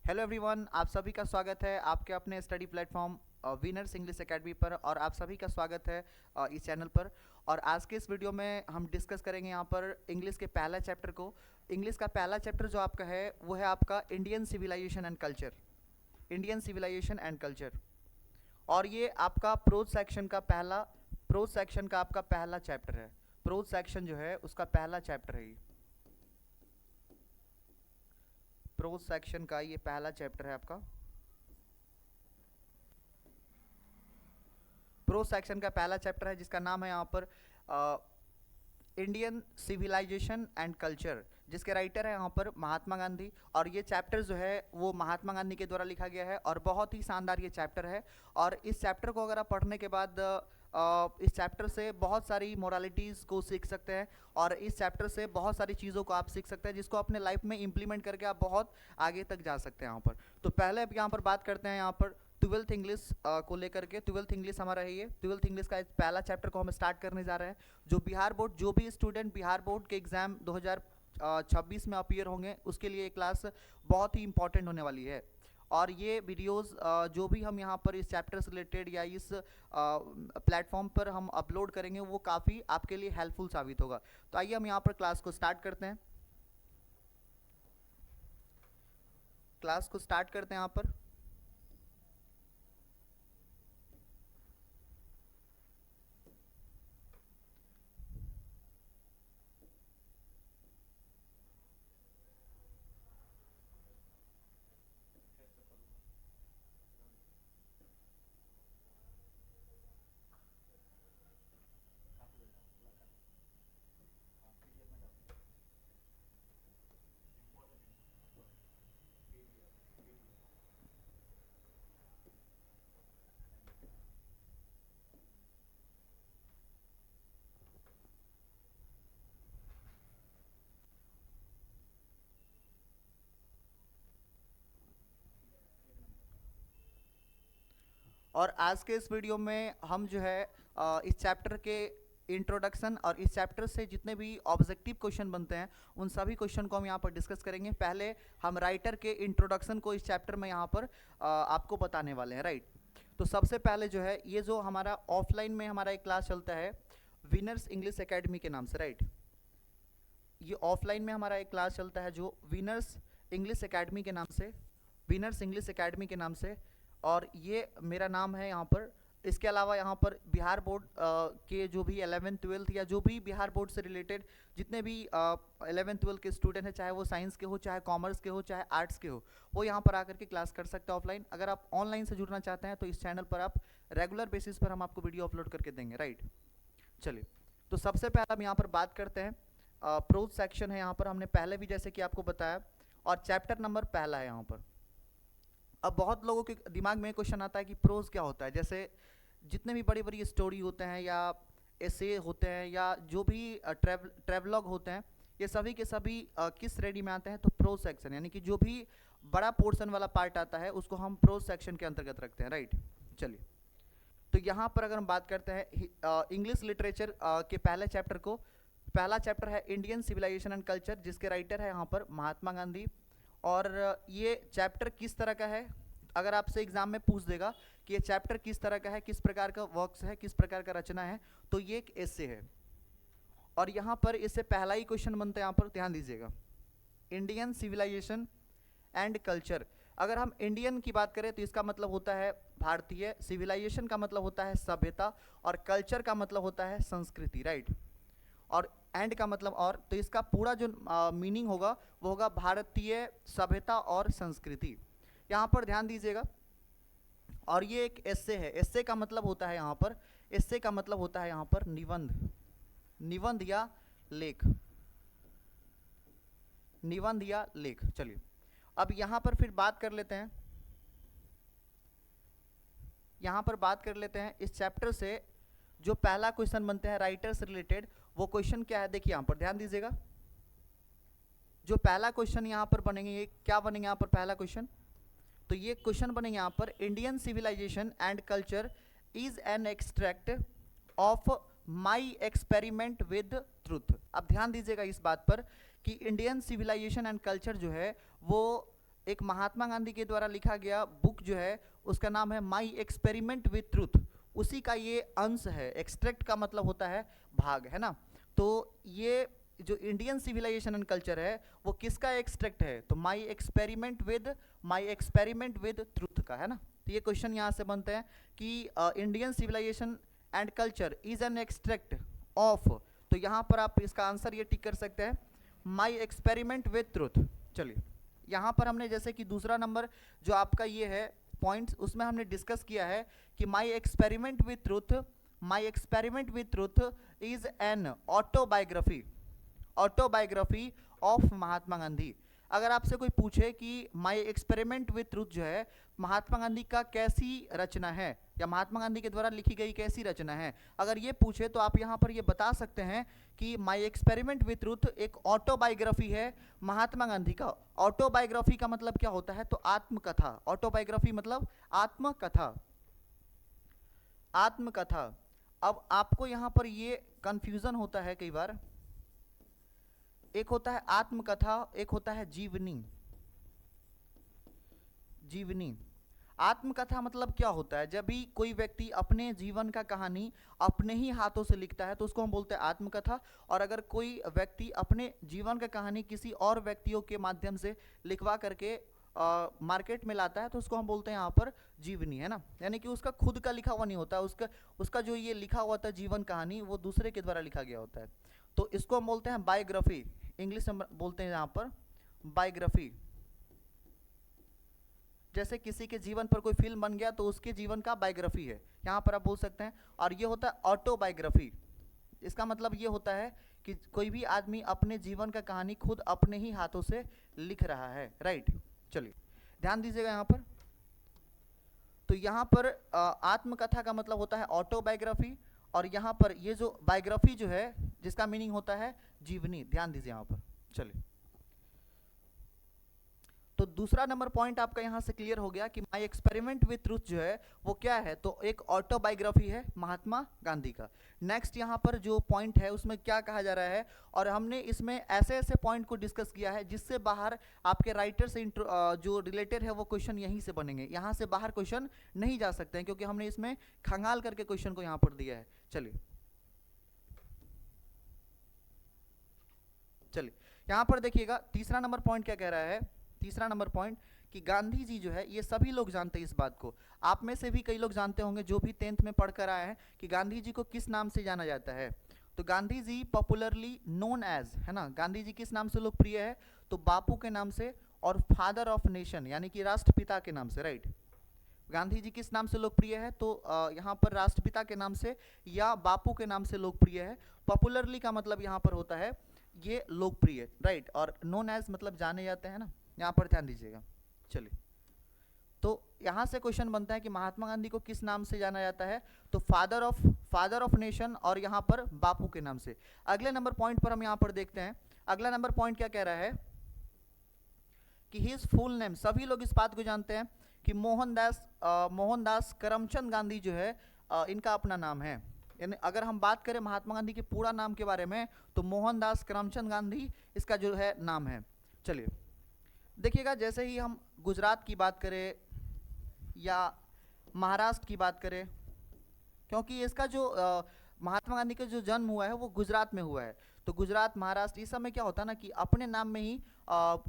Hello everyone, आप सभी का स्वागत है आपके अपने study platform winners English academy पर। और आप सभी का स्वागत है इस चैनल पर। और आज के इस वीडियो में हम डिस्कस करेंगे यहाँ पर इंग्लिश के पहला चैप्टर को। इंग्लिश का पहला चैप्टर जो आपका है वो है आपका Indian civilisation and culture. Indian civilisation and culture. और ये आपका प्रोज सेक्शन का आपका पहला चैप्टर है। प्रोज सेक्शन जो है उसका पहला चैप्टर है। प्रोज सेक्शन का ये पहला चैप्टर है आपका। प्रोज सेक्शन का पहला चैप्टर है जिसका नाम है यहाँ पर इंडियन सिविलाइजेशन एंड कल्चर, जिसके राइटर है यहाँ पर महात्मा गांधी। और ये चैप्टर जो है वो महात्मा गांधी के द्वारा लिखा गया है और बहुत ही शानदार ये चैप्टर है। और इस चैप्टर को अगर आप पढ़ने के बाद इस चैप्टर से बहुत सारी मोरालिटीज़ को सीख सकते हैं और इस चैप्टर से बहुत सारी चीज़ों को आप सीख सकते हैं जिसको अपने लाइफ में इम्प्लीमेंट करके आप बहुत आगे तक जा सकते हैं यहाँ पर। तो पहले अब यहाँ पर बात करते हैं यहाँ पर ट्वेल्थ इंग्लिश को लेकर के। ट्वेल्थ इंग्लिश हमारा है ये। ट्वेल्थ इंग्लिश का पहला चैप्टर को हम स्टार्ट करने जा रहे हैं। जो भी स्टूडेंट बिहार बोर्ड के एग्ज़ाम 2026 में अपीयर होंगे उसके लिए ये क्लास बहुत ही इंपॉर्टेंट होने वाली है। और ये वीडियोस जो भी हम यहाँ पर इस चैप्टर से रिलेटेड या इस प्लेटफॉर्म पर हम अपलोड करेंगे वो काफ़ी आपके लिए हेल्पफुल साबित होगा। तो आइए हम यहाँ पर क्लास को स्टार्ट करते हैं। यहाँ पर और आज के इस वीडियो में हम जो है इस चैप्टर के इंट्रोडक्शन और इस चैप्टर से जितने भी ऑब्जेक्टिव क्वेश्चन बनते हैं उन सभी क्वेश्चन को हम यहाँ पर डिस्कस करेंगे। पहले हम राइटर के इंट्रोडक्शन को इस चैप्टर में यहाँ पर आपको बताने वाले हैं, राइट। तो सबसे पहले जो है ये जो हमारा ऑफलाइन में हमारा एक क्लास चलता है विनर्स इंग्लिश एकेडमी के नाम से, राइट। ये ऑफलाइन में हमारा एक क्लास चलता है जो विनर्स इंग्लिश एकेडमी के नाम से, विनर्स इंग्लिश एकेडमी के नाम से। और ये मेरा नाम है यहाँ पर। इसके अलावा यहाँ पर बिहार बोर्ड के जो भी 11th-12th या जो भी बिहार बोर्ड से रिलेटेड जितने भी 11th-12th के स्टूडेंट हैं, चाहे वो साइंस के हो, चाहे कॉमर्स के हो, चाहे आर्ट्स के हो, वो यहाँ पर आकर के क्लास कर सकते हैं ऑफलाइन। अगर आप ऑनलाइन से जुड़ना चाहते हैं तो इस चैनल पर आप रेगुलर बेसिस पर हम आपको वीडियो अपलोड करके देंगे, राइट। चलिए, तो सबसे पहले हम यहाँ पर बात करते हैं प्रोज सेक्शन है यहाँ पर। हमने पहले भी जैसे कि आपको बताया और चैप्टर नंबर पहला है यहाँ पर। अब बहुत लोगों के दिमाग में क्वेश्चन आता है कि प्रोज क्या होता है। जैसे जितने भी बड़ी बड़ी स्टोरी होते हैं या एसे होते हैं या जो भी ट्रेवलॉग होते हैं, ये सभी के सभी किस श्रेणी में आते हैं? तो प्रोज सेक्शन, यानी कि जो भी बड़ा पोर्शन वाला पार्ट आता है उसको हम प्रोज सेक्शन के अंतर्गत रखते हैं, राइट। चलिए, तो यहाँ पर अगर हम बात करते हैं इंग्लिश लिटरेचर के पहले चैप्टर को, पहला चैप्टर है इंडियन सिविलाइजेशन एंड कल्चर, जिसके राइटर है यहाँ पर महात्मा गांधी। और ये चैप्टर किस तरह का है, अगर आपसे एग्जाम में पूछ देगा कि ये चैप्टर किस तरह का है, किस प्रकार का वर्क्स है, किस प्रकार का रचना है, तो ये एक एस्से है। और यहाँ पर इससे पहला ही क्वेश्चन बनता है, यहाँ पर ध्यान दीजिएगा, इंडियन सिविलाइजेशन एंड कल्चर। अगर हम इंडियन की बात करें तो इसका मतलब होता है भारतीय, सिविलाइजेशन का मतलब होता है सभ्यता, और कल्चर का मतलब होता है संस्कृति, राइट। और एंड का मतलब और, तो इसका पूरा जो मीनिंग होगा वो होगा भारतीय सभ्यता और संस्कृति। यहाँ पर ध्यान दीजिएगा। और ये एक एस्से है। एस्से का मतलब होता है यहाँ पर, एस्से का मतलब होता है यहाँ पर निबंध, निबंध या लेख, निबंध या लेख। चलिए, अब यहाँ पर फिर बात कर लेते हैं, यहाँ पर बात कर लेते हैं इस चैप्टर से जो पहला क्वेश्चन बनते हैं राइटर से रिलेटेड, वो क्वेश्चन क्या है। देखिए यहाँ पर ध्यान दीजिएगा, जो पहला क्वेश्चन यहाँ पर बनेंगे, ये क्या बनेंगे यहाँ पर पहला क्वेश्चन? तो ये क्वेश्चन बनेंगे यहाँ पर, Indian civilisation and culture is an extract of my experiment with truth. अब ध्यान दीजिएगा इस बात पर कि इंडियन सिविलाइजेशन एंड कल्चर जो है वो एक महात्मा गांधी के द्वारा लिखा गया बुक जो है उसका नाम है माई एक्सपेरिमेंट विथ ट्रूथ, उसी का ये अंश है। एक्सट्रैक्ट का मतलब होता है भाग, है ना। तो ये जो इंडियन सिविलाइजेशन एंड कल्चर है वो किसका एक्सट्रैक्ट है, तो माई एक्सपेरिमेंट विद ट्रूथ का, है ना। तो ये क्वेश्चन यहाँ से बनते हैं कि Indian civilisation and culture is an extract of, तो यहाँ पर आप इसका आंसर ये टिक कर सकते हैं माई एक्सपेरिमेंट विद ट्रूथ। चलिए यहाँ पर हमने जैसे कि दूसरा नंबर जो आपका ये है पॉइंट्स, उसमें हमने डिस्कस किया है कि my experiment with truth is an autobiography of Mahatma Gandhi. अगर आपसे कोई पूछे कि माई एक्सपेरिमेंट विथ ट्रूथ जो है महात्मा गांधी का कैसी रचना है, या महात्मा गांधी के द्वारा लिखी गई कैसी रचना है, अगर ये पूछे तो आप यहाँ पर ये बता सकते हैं कि माई एक्सपेरिमेंट विथ ट्रूथ एक ऑटोबायोग्राफी है महात्मा गांधी का। ऑटोबायोग्राफी का मतलब क्या होता है, तो आत्मकथा। ऑटोबायोग्राफी मतलब आत्मकथा। अब आपको यहाँ पर ये कंफ्यूजन होता है कई बार, एक होता है आत्मकथा, एक होता है जीवनी। आत्मकथा मतलब क्या होता है, जब भी कोई व्यक्ति अपने जीवन का कहानी अपने ही हाथों से लिखता है तो उसको हम बोलते हैं आत्मकथा। और अगर कोई व्यक्ति अपने जीवन का कहानी किसी और व्यक्तियों के माध्यम से लिखवा करके मार्केट में लाता है तो उसको हम बोलते हैं यहाँ पर जीवनी, है ना। यानी कि उसका खुद का लिखा हुआ नहीं होता, उसका जो ये लिखा हुआ था जीवन कहानी वो दूसरे के द्वारा लिखा गया होता है, तो इसको हम बोलते हैं बायोग्राफी। इंग्लिश में बोलते हैं यहाँ पर बायोग्राफी। जैसे किसी के जीवन पर कोई फिल्म बन गया तो उसके जीवन का बायोग्राफी है, यहाँ पर आप बोल सकते हैं। और ये होता है ऑटोबायोग्राफी, इसका मतलब ये होता है कि कोई भी आदमी अपने जीवन का कहानी खुद अपने ही हाथों से लिख रहा है, राइट। चलिए ध्यान दीजिएगा यहाँ पर, तो यहाँ पर आत्मकथा का मतलब होता है ऑटोबायोग्राफी, और यहाँ पर ये जो बायोग्राफी जो है जिसका मीनिंग होता है जीवनी। ध्यान दीजिए यहाँ पर। चलिए तो दूसरा नंबर पॉइंट आपका यहाँ से क्लियर हो गया कि माई एक्सपेरिमेंट विथ ट्रूथ जो है वो क्या है, तो एक ऑटोबायोग्राफी है महात्मा गांधी का। नेक्स्ट यहाँ पर जो पॉइंट है उसमें क्या कहा जा रहा है, और हमने इसमें ऐसे ऐसे पॉइंट को डिस्कस किया है जिससे बाहर आपके राइटर से जो रिलेटेड है वो क्वेश्चन यहीं से बनेंगे, यहाँ से बाहर क्वेश्चन नहीं जा सकते हैं क्योंकि हमने इसमें खंगाल करके क्वेश्चन को यहाँ पर दिया है। चलिए यहाँ पर देखिएगा तीसरा नंबर पॉइंट क्या कह रहा है। तीसरा नंबर पॉइंट कि गांधी जी जो है, ये सभी लोग जानते हैं इस बात को, आप में से भी कई लोग जानते होंगे जो भी 10th में पढ़ कर आए हैं कि गांधी जी को किस नाम से जाना जाता है। तो Gandhi ji popularly known as, है ना, गांधी जी किस नाम से लोकप्रिय है, तो बापू के नाम से, और फादर ऑफ नेशन यानी कि राष्ट्रपिता के नाम से, राइट। गांधी जी किस नाम से लोकप्रिय है, तो यहाँ पर राष्ट्रपिता के नाम से या बापू के नाम से लोकप्रिय है। पॉपुलरली का मतलब यहाँ पर होता है ये लोकप्रिय, राइट, और नोन एज मतलब जाने जाते हैं ना, यहाँ पर ध्यान दीजिएगा। चलिए तो यहाँ से क्वेश्चन बनता है कि महात्मा गांधी को किस नाम से जाना जाता है, तो फादर ऑफ नेशन, और यहाँ पर बापू के नाम से। अगले नंबर पॉइंट पर हम यहाँ पर देखते हैं, अगला नंबर पॉइंट क्या कह रहा है कि हिज फुल नेम, सभी लोग इस बात को जानते हैं कि मोहनदास करमचंद गांधी जो है इनका अपना नाम है। यानी अगर हम बात करें महात्मा गांधी के पूरा नाम के बारे में तो मोहनदास करमचंद गांधी इसका जो है नाम है। चलिए देखिएगा, जैसे ही हम गुजरात की बात करें या महाराष्ट्र की बात करें, क्योंकि इसका जो महात्मा गांधी का जो जन्म हुआ है वो गुजरात में हुआ है, तो गुजरात महाराष्ट्र इस समय क्या होता है ना कि अपने नाम में ही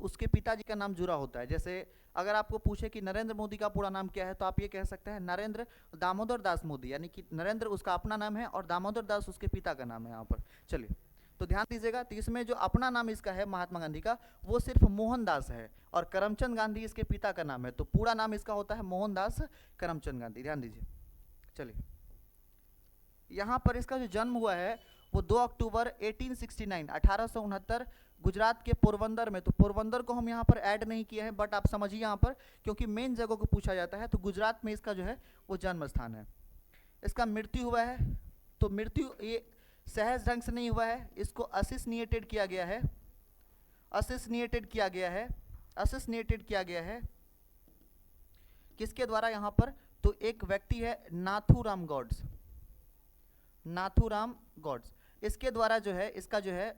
उसके पिताजी का नाम जुड़ा होता है। जैसे अगर आपको पूछे कि नरेंद्र मोदी का पूरा नाम क्या है तो आप ये कह सकते हैं नरेंद्र दामोदर दास मोदी, यानी कि नरेंद्र उसका अपना नाम है और दामोदर दास उसके पिता का नाम है यहाँ पर। चलिए तो ध्यान दीजिएगा, तो इसमें जो अपना नाम इसका है महात्मा गांधी का वो सिर्फ मोहनदास है, और करमचंद गांधी इसके पिता का नाम है, तो पूरा नाम इसका होता है मोहनदास करमचंद गांधी। ध्यान दीजिए। चलिए यहाँ पर इसका जो जन्म हुआ है वो 2 अक्टूबर 1869 गुजरात के पोरबंदर में। तो पोरबंदर को हम यहाँ पर ऐड नहीं किए हैं, बट आप समझिए यहाँ पर क्योंकि मेन जगह को पूछा जाता है, तो गुजरात में इसका जो है वो जन्म स्थान है। इसका मृत्यु हुआ है, तो मृत्यु ये सहज ढंग से नहीं हुआ है, इसको असिस्नेटेड किया गया है, असिस्नेटेड किया गया है किसके द्वारा यहाँ पर, तो एक व्यक्ति है नाथूराम गॉड्स, इसके द्वारा जो है इसका जो है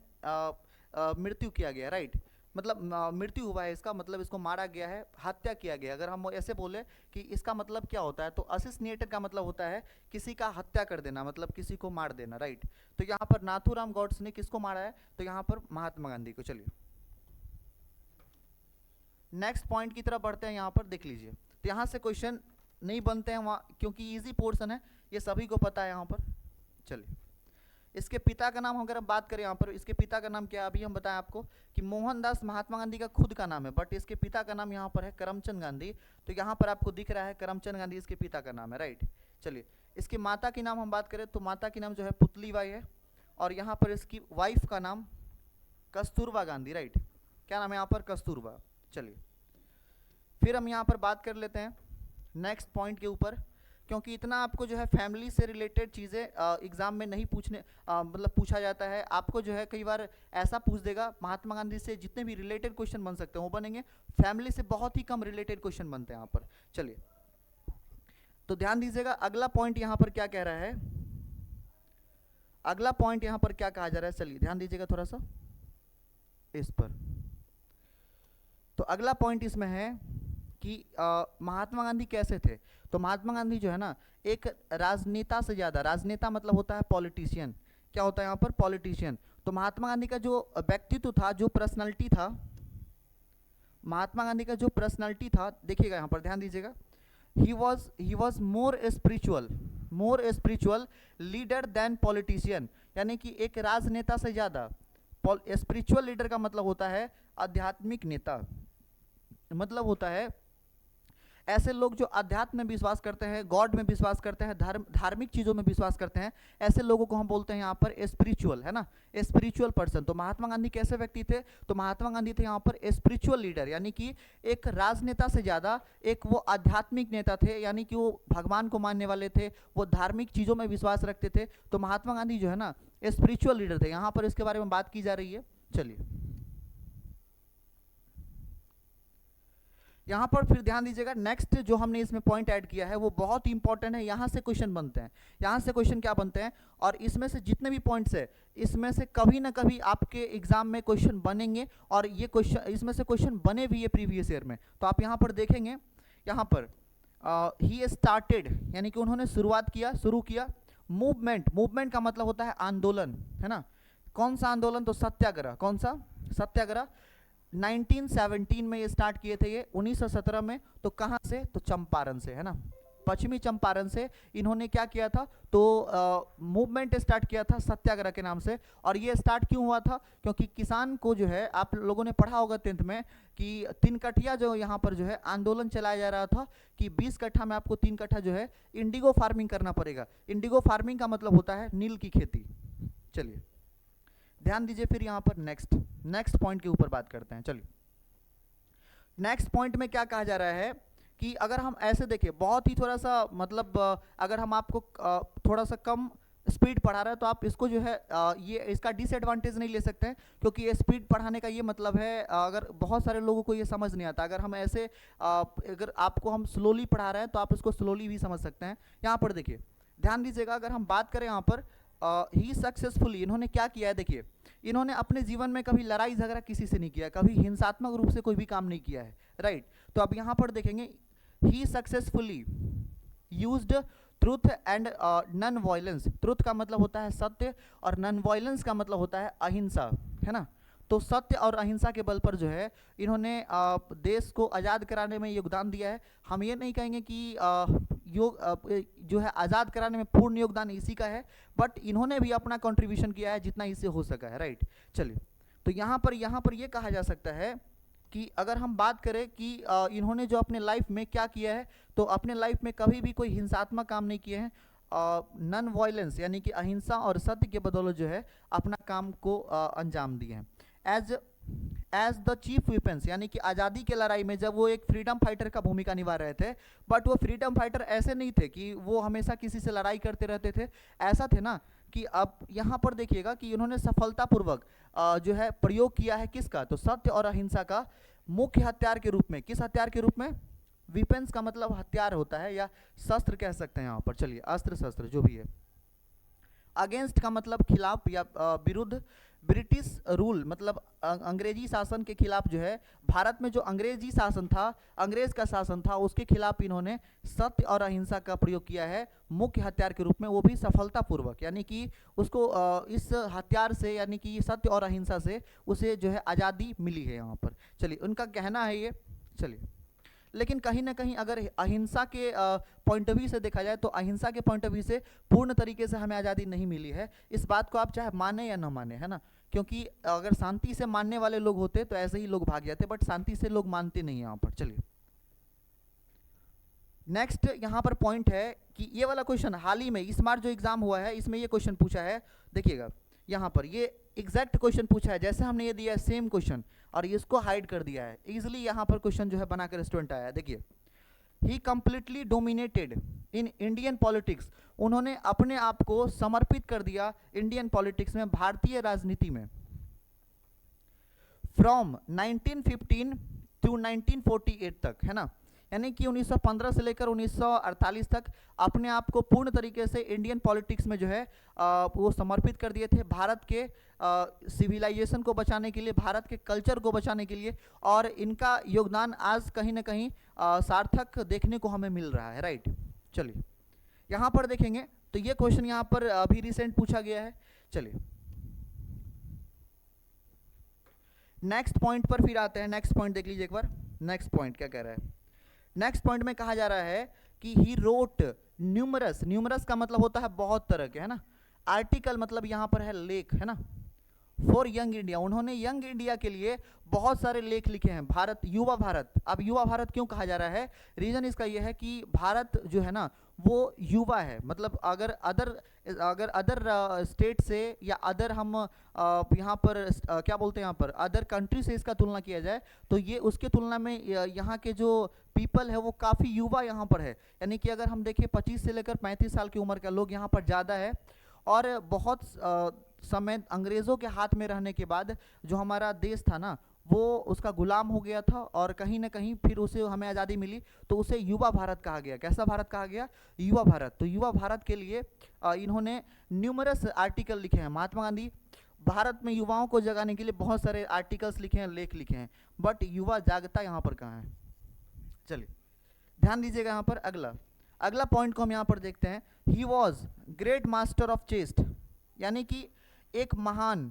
मृत्यु किया गया, राइट। मतलब मृत्यु हुआ है इसका मतलब इसको मारा गया है, हत्या किया गया। अगर हम ऐसे बोले कि इसका मतलब क्या होता है, तो असिस्नेटेड का मतलब होता है किसी का हत्या कर देना, मतलब किसी को मार देना, राइट। तो यहाँ पर नाथूराम गॉड्स ने किसको मारा है, तो यहाँ पर महात्मा गांधी को। चलिए नेक्स्ट पॉइंट की तरफ बढ़ते हैं। यहाँ पर देख लीजिए, तो यहाँ से क्वेश्चन नहीं बनते हैं वहाँ, क्योंकि इजी पोर्शन है, ये सभी को पता है यहाँ पर। चलिए इसके पिता का नाम अगर हम बात करें यहाँ पर, इसके पिता का नाम क्या है, अभी हम बताएं आपको कि मोहनदास महात्मा गांधी का खुद का नाम है, बट इसके पिता का नाम यहाँ पर है करमचंद गांधी। तो यहाँ पर आपको दिख रहा है करमचंद गांधी इसके पिता का नाम है, राइट। चलिए इसकी माता की नाम हम बात करें तो माता की नाम जो है पुतलीबाई है, और यहाँ पर इसकी वाइफ का नाम कस्तूरबा गांधी, राइट। क्या नाम है यहाँ पर, कस्तूरबा। चलिए फिर हम यहाँ पर बात कर लेते हैं नेक्स्ट पॉइंट के ऊपर, क्योंकि इतना आपको जो है फैमिली से रिलेटेड चीज़ें एग्जाम में नहीं पूछने मतलब पूछा जाता है। आपको जो है कई बार ऐसा पूछ देगा, महात्मा गांधी से जितने भी रिलेटेड क्वेश्चन बन सकते हैं वो बनेंगे, फैमिली से बहुत ही कम रिलेटेड क्वेश्चन बनते हैं यहाँ पर। चलिए तो ध्यान दीजिएगा, अगला पॉइंट यहाँ पर क्या कह रहा है, अगला पॉइंट यहाँ पर क्या कहा जा रहा है। चलिए ध्यान दीजिएगा थोड़ा सा इस पर। तो अगला पॉइंट इसमें है कि महात्मा गांधी कैसे थे। तो महात्मा गांधी जो है ना, एक राजनेता से ज़्यादा, राजनेता मतलब होता है पॉलिटिशियन, क्या होता है यहाँ पर, पॉलिटिशियन। तो महात्मा गांधी का जो व्यक्तित्व था, जो पर्सनालिटी था, महात्मा गांधी का जो पर्सनालिटी था, देखिएगा यहाँ पर ध्यान दीजिएगा, he was more spiritual leader than politician, यानी कि एक राजनेता से ज़्यादा स्पिरिचुअल लीडर का मतलब होता है आध्यात्मिक नेता, मतलब होता है ऐसे लोग जो अध्यात्म में विश्वास करते हैं, गॉड में विश्वास करते हैं, धार्मिक चीज़ों में विश्वास करते हैं, ऐसे लोगों को हम बोलते हैं यहाँ पर स्पिरिचुअल, है ना, स्पिरिचुअल पर्सन। तो महात्मा गांधी कैसे व्यक्ति थे, तो महात्मा गांधी थे यहाँ पर स्पिरिचुअल लीडर, यानी कि एक राजनेता से ज़्यादा एक वो आध्यात्मिक नेता थे, यानी कि वो भगवान को मानने वाले थे, वो धार्मिक चीज़ों में विश्वास रखते थे। तो महात्मा गांधी जो है ना स्पिरिचुअल लीडर थे, यहाँ पर इसके बारे में बात की जा रही है। चलिए यहाँ पर फिर ध्यान दीजिएगा, नेक्स्ट जो हमने इसमें पॉइंट ऐड किया है वो बहुत इंपॉर्टेंट है, यहाँ से क्वेश्चन बनते हैं, यहाँ से क्वेश्चन क्या बनते हैं, और इसमें से जितने भी पॉइंट्स है इसमें से कभी ना कभी आपके एग्जाम में क्वेश्चन बनेंगे, और ये क्वेश्चन इसमें से क्वेश्चन बने भी है प्रीवियस ईयर में। तो आप यहाँ पर देखेंगे, यहाँ पर ही स्टार्टेड, यानी कि उन्होंने शुरू किया मूवमेंट का मतलब होता है आंदोलन, है ना। कौन सा आंदोलन, तो सत्याग्रह। कौन सा, सत्याग्रह। 1917 में ये स्टार्ट किए थे, ये 1917 में। तो कहाँ से, तो चंपारण से, है ना, पश्चिमी चंपारण से इन्होंने क्या किया था, तो मूवमेंट स्टार्ट किया था सत्याग्रह के नाम से। और ये स्टार्ट क्यों हुआ था, क्योंकि किसान को जो है, आप लोगों ने पढ़ा होगा 10th में कि 3 कठिया जो यहाँ पर जो है आंदोलन चलाया जा रहा था कि 20 कट्ठा में आपको 3 कट्ठा जो है इंडिगो फार्मिंग करना पड़ेगा। इंडिगो फार्मिंग का मतलब होता है नील की खेती। चलिए ध्यान दीजिए, फिर यहाँ पर नेक्स्ट पॉइंट के ऊपर बात करते हैं। चलिए नेक्स्ट पॉइंट में क्या कहा जा रहा है कि अगर हम ऐसे देखें, बहुत ही थोड़ा सा मतलब अगर हम आपको थोड़ा सा कम स्पीड पढ़ा रहा है तो आप इसको जो है ये इसका डिसएडवांटेज नहीं ले सकते हैं, क्योंकि ये स्पीड पढ़ाने का ये मतलब है, अगर बहुत सारे लोगों को ये समझ नहीं आता, अगर हम ऐसे अगर आपको हम स्लोली पढ़ा रहे हैं तो आप इसको स्लोली भी समझ सकते हैं। यहाँ पर देखिए ध्यान दीजिएगा, अगर हम बात करें यहाँ पर ही सक्सेसफुली, इन्होंने क्या किया है, देखिए इन्होंने अपने जीवन में कभी लड़ाई झगड़ा किसी से नहीं किया, कभी हिंसात्मक रूप से कोई भी काम नहीं किया है, राइट। तो अब यहाँ पर देखेंगे, he successfully used truth and non violence. Truth का मतलब होता है सत्य, और नॉन वायलेंस का मतलब होता है अहिंसा, है ना। तो सत्य और अहिंसा के बल पर जो है इन्होंने देश को आज़ाद कराने में योगदान दिया है। हम ये नहीं कहेंगे कि जो है आज़ाद कराने में पूर्ण योगदान इसी का है, बट इन्होंने भी अपना कंट्रीब्यूशन किया है जितना इससे हो सका है, राइट। चलिए तो यहाँ पर ये कहा जा सकता है कि अगर हम बात करें कि इन्होंने जो अपने लाइफ में क्या किया है, तो अपने लाइफ में कभी भी कोई हिंसात्मक काम नहीं किए हैं, नॉन वायलेंस यानी कि अहिंसा और सत्य के बदौलत जो है अपना काम को अंजाम दिए हैं। एज द चीफ वेपन्स, यानी कि आज़ादी के लड़ाई में जब वो एक फ्रीडम फाइटर का भूमिका निभा रहे थे, बट वो फ्रीडम फाइटर ऐसे नहीं थे कि वो हमेशा किसी से लड़ाई करते रहते थे, ऐसा थे ना कि अब यहाँ पर देखिएगा कि उन्होंने सफलतापूर्वक जो है प्रयोग किया है किसका, तो सत्य और अहिंसा का मुख्य हथियार के रूप में। किस हथियार के रूप में, वेपन्स का मतलब हथियार होता है या शस्त्र कह सकते हैं यहाँ पर, चलिए अस्त्र शस्त्र जो भी है। अगेंस्ट का मतलब खिलाफ या विरुद्ध, ब्रिटिश रूल मतलब अंग्रेजी शासन के खिलाफ जो है, भारत में जो अंग्रेजी शासन था, अंग्रेज का शासन था, उसके खिलाफ इन्होंने सत्य और अहिंसा का प्रयोग किया है मुख्य हथियार के रूप में, वो भी सफलतापूर्वक। यानी कि उसको इस हथियार से यानी कि सत्य और अहिंसा से उसे जो है आज़ादी मिली है यहाँ पर। चलिए, उनका कहना है ये। चलिए, लेकिन कहीं ना कहीं अगर अहिंसा के पॉइंट ऑफ व्यू से देखा जाए तो अहिंसा के पॉइंट ऑफ व्यू से पूर्ण तरीके से हमें आज़ादी नहीं मिली है। इस बात को आप चाहे माने या ना माने, है ना, क्योंकि अगर शांति से मानने वाले लोग होते तो ऐसे ही लोग भाग जाते, बट शांति से लोग मानते नहीं यहाँ पर। चलिए, नेक्स्ट यहाँ पर पॉइंट है कि ये वाला क्वेश्चन हाल ही में इस बार जो एग्जाम हुआ है इसमें ये क्वेश्चन पूछा है। देखिएगा, यहाँ पर ये एग्जैक्ट क्वेश्चन पूछा है, जैसे हमने ये दिया है सेम क्वेश्चन, और इसको हाइड कर दिया है इजिली। यहाँ पर क्वेश्चन जो है बनाकर स्टूडेंट आया है। देखिए, he completely dominated in Indian politics, उन्होंने अपने आप को समर्पित कर दिया इंडियन पॉलिटिक्स में, भारतीय राजनीति में, फ्रॉम 1915 टू 1948 तक, है ना, यानी कि 1915 से लेकर 1948 तक अपने आप को पूर्ण तरीके से इंडियन पॉलिटिक्स में जो है वो समर्पित कर दिए थे, भारत के सिविलाइजेशन को बचाने के लिए, भारत के कल्चर को बचाने के लिए, और इनका योगदान आज कहीं ना कहीं सार्थक देखने को हमें मिल रहा है, राइट। चलिए, यहाँ पर देखेंगे तो ये क्वेश्चन यहाँ पर अभी रिसेंट पूछा गया है। चलिए, नेक्स्ट पॉइंट पर फिर आते हैं। नेक्स्ट पॉइंट देख लीजिए एक बार, नेक्स्ट पॉइंट क्या कह रहा है। नेक्स्ट पॉइंट में कहा जा रहा है कि ही रोट न्यूमरस, न्यूमरस का मतलब होता है बहुत तरह के, है ना, आर्टिकल मतलब यहाँ पर है लेख, है ना, फॉर यंग इंडिया, उन्होंने यंग इंडिया के लिए बहुत सारे लेख लिखे हैं। भारत, युवा भारत, अब युवा भारत क्यों कहा जा रहा है, रीजन इसका यह है कि भारत जो है ना वो युवा है, मतलब अगर अदर स्टेट से या अदर हम यहाँ पर क्या बोलते हैं यहाँ पर अदर कंट्री से इसका तुलना किया जाए तो ये उसके तुलना में यहाँ के जो पीपल है वो काफ़ी युवा यहाँ पर है। यानी कि अगर हम देखें 25 से लेकर 35 साल की उम्र का लोग यहाँ पर ज़्यादा है, और बहुत समय अंग्रेज़ों के हाथ में रहने के बाद जो हमारा देश था ना वो उसका गुलाम हो गया था, और कहीं ना कहीं फिर उसे हमें आज़ादी मिली तो उसे युवा भारत कहा गया। कैसा भारत कहा गया, युवा भारत। तो युवा भारत के लिए इन्होंने न्यूमरस आर्टिकल लिखे हैं। महात्मा गांधी भारत में युवाओं को जगाने के लिए बहुत सारे आर्टिकल्स लिखे हैं, लेख लिखे हैं, बट युवा जागता यहाँ पर कहाँ है। चलिए, ध्यान दीजिएगा यहाँ पर अगला पॉइंट को हम यहाँ पर देखते हैं। He was great master of chest, यानी कि एक महान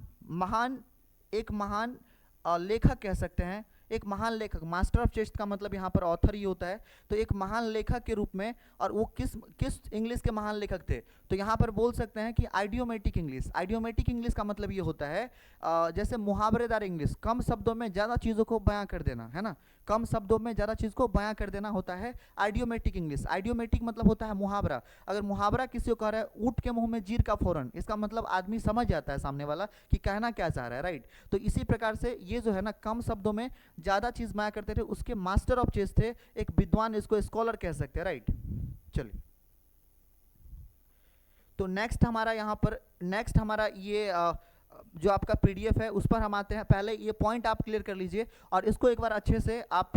लेखक कह सकते हैं, एक महान लेखक। मास्टर ऑफ चेस्ट का मतलब यहाँ पर ऑथर ही होता है, तो एक महान लेखक के रूप में। और वो किस इंग्लिश के महान लेखक थे, तो यहाँ पर बोल सकते हैं कि आइडियोमेटिक इंग्लिश। आइडियोमेटिक इंग्लिश का मतलब ये होता है जैसे मुहावरेदार इंग्लिश, कम शब्दों में ज़्यादा चीज़ों को बयां कर देना, है ना, कम शब्दों में ज़्यादा चीज़ को बयां कर देना होता है आइडियोमेटिक इंग्लिश। आइडियोमेटिक मतलब होता है मुहावरा। अगर मुहावरा किसी को कह रहा है ऊँट के मुंह में जीर का फौरन, इसका मतलब आदमी समझ जाता है सामने वाला कि कहना क्या चाह रहा है, राइट। तो इसी प्रकार से ये जो है ना कम शब्दों में ज़्यादा चीज़ बयां करते थे, उसके मास्टर ऑफ चेस्ट थे, एक विद्वान, इसको स्कॉलर कह सकते हैं, राइट। चलिए, तो नेक्स्ट हमारा ये जो आपका पीडीएफ है उस पर हम आते हैं। पहले ये पॉइंट आप क्लियर कर लीजिए और इसको एक बार अच्छे से आप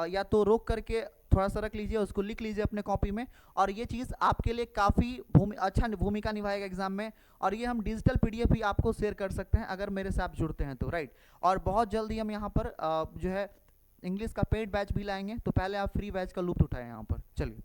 या तो रोक करके थोड़ा सा रख लीजिए, उसको लिख लीजिए अपने कॉपी में, और ये चीज़ आपके लिए काफ़ी अच्छा भूमिका निभाएगा एग्जाम में। और ये हम डिजिटल पीडीएफ भी आपको शेयर कर सकते हैं अगर मेरे से आप जुड़ते हैं तो, राइट। और बहुत जल्दी हम यहाँ पर जो है इंग्लिश का पेड बैच भी लाएंगे, तो पहले आप फ्री बैच का लुत्फ उठाएं यहाँ पर। चलिए,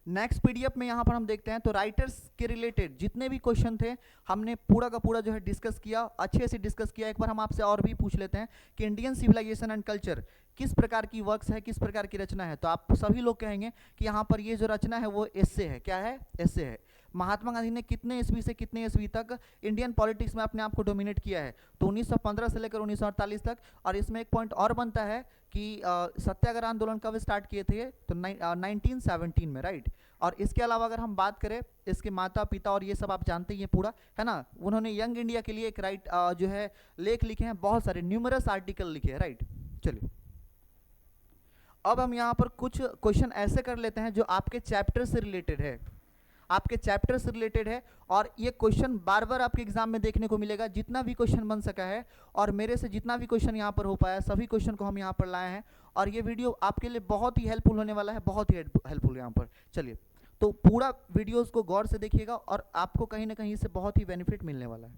नेक्स्ट पीडीएफ में यहाँ पर हम देखते हैं तो राइटर्स के रिलेटेड जितने भी क्वेश्चन थे हमने पूरा का पूरा जो है डिस्कस किया, अच्छे से डिस्कस किया। एक बार हम आपसे और भी पूछ लेते हैं कि इंडियन सिविलाइजेशन एंड कल्चर किस प्रकार की वर्क्स है, किस प्रकार की रचना है। तो आप सभी लोग कहेंगे कि यहाँ पर ये जो रचना है वो एस्से है। क्या है, एस्से है। महात्मा गांधी ने कितने ईस्वी से कितने ईस्वी तक इंडियन पॉलिटिक्स में अपने आप को डोमिनेट किया है, तो 1915 से लेकर 1948 तक। और इसमें एक पॉइंट और बनता है कि सत्याग्रह आंदोलन कब स्टार्ट किए थे, तो 1917 में, राइट। और इसके अलावा अगर हम बात करें इसके माता पिता और ये सब आप जानते ही हैं पूरा, है ना। उन्होंने यंग इंडिया के लिए एक जो है लेख लिखे हैं, बहुत सारे न्यूमरस आर्टिकल लिखे हैं, राइट। चलिए, अब हम यहाँ पर कुछ क्वेश्चन ऐसे कर लेते हैं जो आपके चैप्टर से रिलेटेड है, आपके चैप्टर से रिलेटेड है। और ये क्वेश्चन बार बार आपके एग्जाम में देखने को मिलेगा, जितना भी क्वेश्चन बन सका है और मेरे से जितना भी क्वेश्चन यहाँ पर हो पाया सभी क्वेश्चन को हम यहाँ पर लाए हैं। और ये वीडियो आपके लिए बहुत ही हेल्पफुल होने वाला है, बहुत ही हेल्पफुल यहाँ पर। चलिए, तो पूरा वीडियोस को गौर से देखिएगा और आपको कहीं ना कहीं से बहुत ही बेनिफिट मिलने वाला है।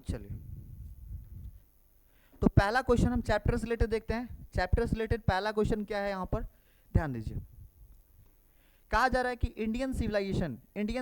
चलिए, तो पहला क्वेश्चन हम चैप्टर से रिलेटेड देखते हैं। चैप्टर से रिलेटेड पहला क्वेश्चन क्या है, यहां पर ध्यान दीजिए। कहा जा रहा है कि इंडियन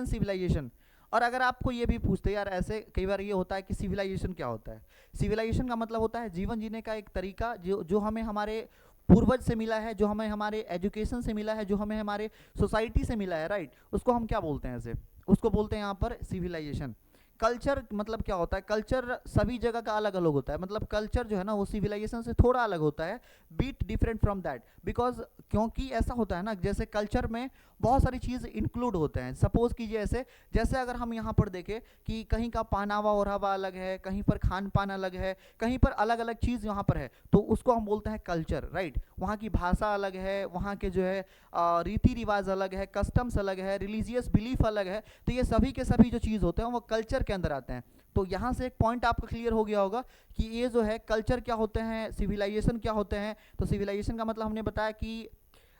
सिविलाइजेशन, और अगर आपको ये भी पूछते यार, ऐसे कई बार ये होता है कि सिविलाइजेशन क्या होता है। सिविलाइजेशन का मतलब होता है जीवन जीने का एक तरीका जो हमें हमारे पूर्वज से मिला है, जो हमें हमारे एजुकेशन से मिला है, जो हमें हमारे सोसाइटी से मिला है, राइट। उसको हम क्या बोलते हैं, ऐसे उसको बोलते हैं यहाँ पर सिविलाइजेशन। कल्चर मतलब क्या होता है, कल्चर सभी जगह का अलग अलग होता है, मतलब कल्चर जो है ना वो सिविलाइजेशन से थोड़ा अलग होता है, bit different from that, because क्योंकि ऐसा होता है ना, जैसे कल्चर में बहुत सारी चीज़ इंक्लूड होते हैं। सपोज कीजिए जैसे अगर हम यहाँ पर देखें कि कहीं का पहनावा ओढ़ावा अलग है, कहीं पर खान पान अलग है, कहीं पर अलग अलग चीज़ यहाँ पर है, तो उसको हम बोलते हैं कल्चर, राइट। वहाँ की भाषा अलग है, वहाँ के जो है रीति रिवाज अलग है, कस्टम्स अलग है, रिलीजियस बिलीफ अलग है, तो ये सभी के सभी जो चीज़ होते हैं वो कल्चर के अंदर आते हैं। तो यहाँ से एक पॉइंट आपका क्लियर हो गया होगा कि ये जो है कल्चर क्या होते हैं, सिविलाइजेशन क्या होते हैं। तो सिविलाइजेशन का मतलब हमने बताया कि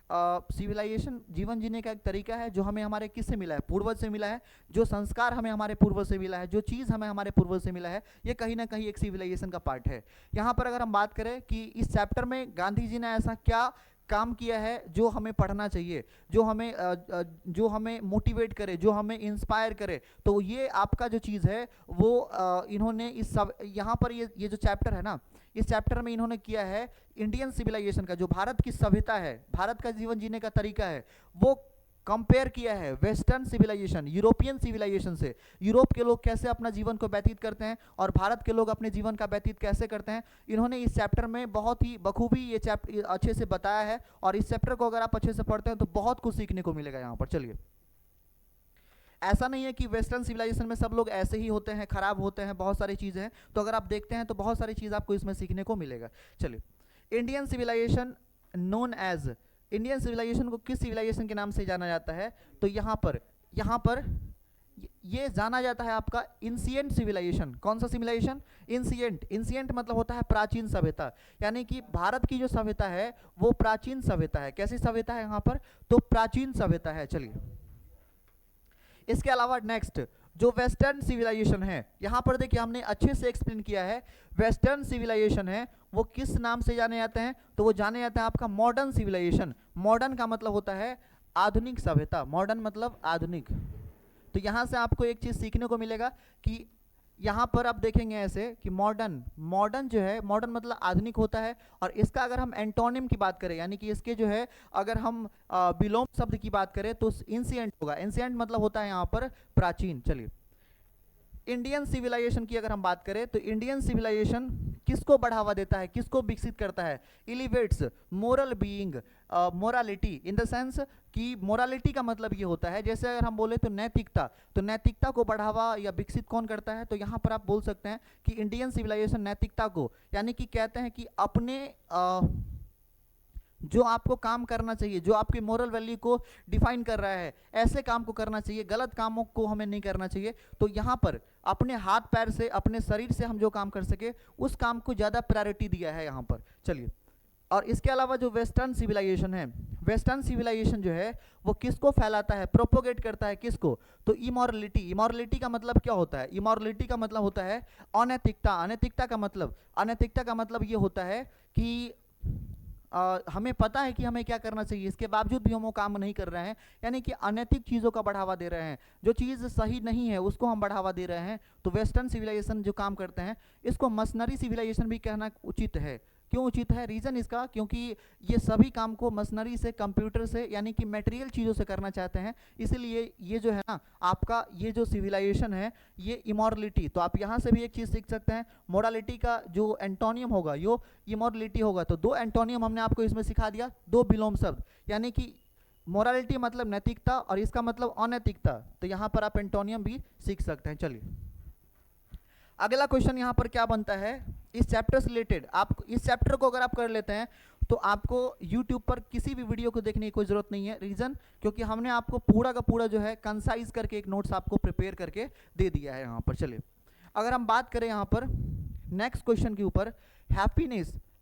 सिविलाइजेशन जीवन जीने का एक तरीका है जो हमें हमारे किससे मिला है, पूर्वज से मिला है। जो संस्कार हमें हमारे पूर्वज से मिला है, जो चीज़ हमें हमारे पूर्वज से मिला है, ये कहीं ना कहीं एक सिविलाइजेशन का पार्ट है। यहाँ पर अगर हम बात करें कि इस चैप्टर में गांधी जी ने ऐसा क्या काम किया है जो हमें पढ़ना चाहिए, जो हमें मोटिवेट करे, जो हमें इंस्पायर करे, तो ये आपका जो चीज़ है वो इन्होंने इस सब यहाँ पर ये जो चैप्टर है ना, इस चैप्टर में इन्होंने किया है इंडियन सिविलाइजेशन का, जो भारत की सभ्यता है, भारत का जीवन जीने का तरीका है, वो कंपेयर किया है वेस्टर्न सिविलाइजेशन, यूरोपियन सिविलाइजेशन से। यूरोप के लोग कैसे अपना जीवन को व्यतीत करते हैं और भारत के लोग अपने जीवन का व्यतीत कैसे करते हैं, इन्होंने इस चैप्टर में बहुत ही बखूबी ये चैप्टर अच्छे से बताया है। और इस चैप्टर को अगर आप अच्छे से पढ़ते हैं तो बहुत कुछ सीखने को मिलेगा यहाँ पर। चलिए, ऐसा नहीं है कि वेस्टर्न सिविलाइजेशन में सब लोग ऐसे ही होते हैं, खराब होते हैं, बहुत सारी चीज़ें हैं, तो अगर आप देखते हैं तो बहुत सारी चीज़ आपको इसमें सीखने को मिलेगा। चलिए, Indian civilisation known as, Indian civilisation को किस सिविलाइजेशन के नाम से जाना जाता है, तो यहाँ पर ये जाना जाता है आपका इंसिएंट सिविलाइजेशन। कौन सा सिविलाइजेशन, इंसिएंट। इंसिएंट मतलब होता है प्राचीन सभ्यता, यानी कि भारत की जो सभ्यता है वो प्राचीन सभ्यता है। कैसी सभ्यता है यहाँ पर, तो प्राचीन सभ्यता है। चलिए, इसके अलावा नेक्स्ट जो वेस्टर्न सिविलाइजेशन है, यहाँ पर देखिए हमने अच्छे से एक्सप्लेन किया है। वेस्टर्न सिविलाइजेशन है वो किस नाम से जाने जाते हैं, तो वो जाने जाते हैं आपका मॉडर्न सिविलाइजेशन। मॉडर्न का मतलब होता है आधुनिक सभ्यता, मॉडर्न मतलब आधुनिक। तो यहाँ से आपको एक चीज़ सीखने को मिलेगा कि यहाँ पर आप देखेंगे ऐसे कि मॉडर्न जो है, मॉडर्न मतलब आधुनिक होता है। और इसका अगर हम एंटोनिम की बात करें, यानी कि इसके जो है अगर हम विलोम शब्द की बात करें तो इंसिएंट होगा। इंसिएंट मतलब होता है यहाँ पर प्राचीन। चलिए, इंडियन सिविलाइजेशन की अगर हम बात करें तो इंडियन सिविलाइजेशन किसको बढ़ावा देता है, किसको विकसित करता है, elevates moral being, morality in the sense कि मोरालिटी का मतलब ये होता है, जैसे अगर हम बोले तो नैतिकता, तो नैतिकता को बढ़ावा या विकसित कौन करता है, तो यहाँ पर आप बोल सकते हैं कि इंडियन सिविलाइजेशन नैतिकता को, यानी कि कहते हैं कि अपने जो आपको काम करना चाहिए, जो आपके मोरल वैल्यू को डिफाइन कर रहा है, ऐसे काम को करना चाहिए, गलत कामों को हमें नहीं करना चाहिए। तो यहाँ पर अपने हाथ पैर से, अपने शरीर से हम जो काम कर सके उस काम को ज़्यादा प्रायोरिटी दिया है यहाँ पर। चलिए, और इसके अलावा जो वेस्टर्न सिविलाइजेशन है, वेस्टर्न सिविलाइजेशन जो है वो किसको फैलाता है, प्रोपोगेट करता है किसको, तो इमोरलिटी। इमोरलिटी का मतलब क्या होता है, इमोरलिटी का मतलब होता है अनैतिकता। अनैतिकता का मतलब ये होता है कि हमें पता है कि हमें क्या करना चाहिए, इसके बावजूद भी हम वो काम नहीं कर रहे हैं, यानी कि अनैतिक चीज़ों का बढ़ावा दे रहे हैं, जो चीज़ सही नहीं है उसको हम बढ़ावा दे रहे हैं। तो वेस्टर्न सिविलाइजेशन जो काम करते हैं इसको मशनरी सिविलाइजेशन भी कहना उचित है। क्यों उचित है, रीज़न इसका क्योंकि ये सभी काम को मशनरी से, कंप्यूटर से, यानी कि मटेरियल चीज़ों से करना चाहते हैं। इसीलिए ये जो है ना आपका ये जो सिविलाइजेशन है ये इमोरलिटी, तो आप यहाँ से भी एक चीज़ सीख सकते हैं, मोरालिटी का जो एंटोनियम होगा यो इमोरलिटी होगा। तो दो एंटोनियम हमने आपको इसमें सिखा दिया, दो विलोम शब्द, यानी कि मोरालिटी मतलब नैतिकता और इसका मतलब अनैतिकता, तो यहाँ पर आप एंटोनियम भी सीख सकते हैं। चलिए, अगला क्वेश्चन यहाँ पर क्या बनता है, इस चैप्टर से रिलेटेड, आप इस चैप्टर को अगर आप कर लेते हैं तो आपको YouTube पर किसी भी वीडियो को देखने की कोई ज़रूरत नहीं है। रीज़न क्योंकि हमने आपको पूरा का पूरा जो है कंसाइज करके एक नोट्स आपको प्रिपेयर करके दे दिया है यहाँ पर। चलिए, अगर हम बात करें यहाँ पर नेक्स्ट क्वेश्चन के ऊपर,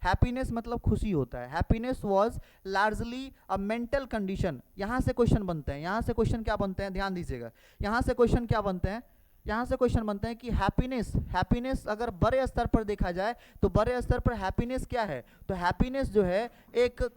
हैप्पीनेस मतलब खुशी होता है। Happiness was largely a mental condition. यहाँ से क्वेश्चन बनते हैं, यहाँ से क्वेश्चन क्या बनते हैं, ध्यान दीजिएगा, यहाँ से क्वेश्चन क्या बनते हैं, यहाँ से क्वेश्चन बनते हैं कि हैप्पीनेस अगर बड़े स्तर पर देखा जाए तो बड़े स्तर पर हैप्पीनेस क्या है, तो हैप्पीनेस जो है एक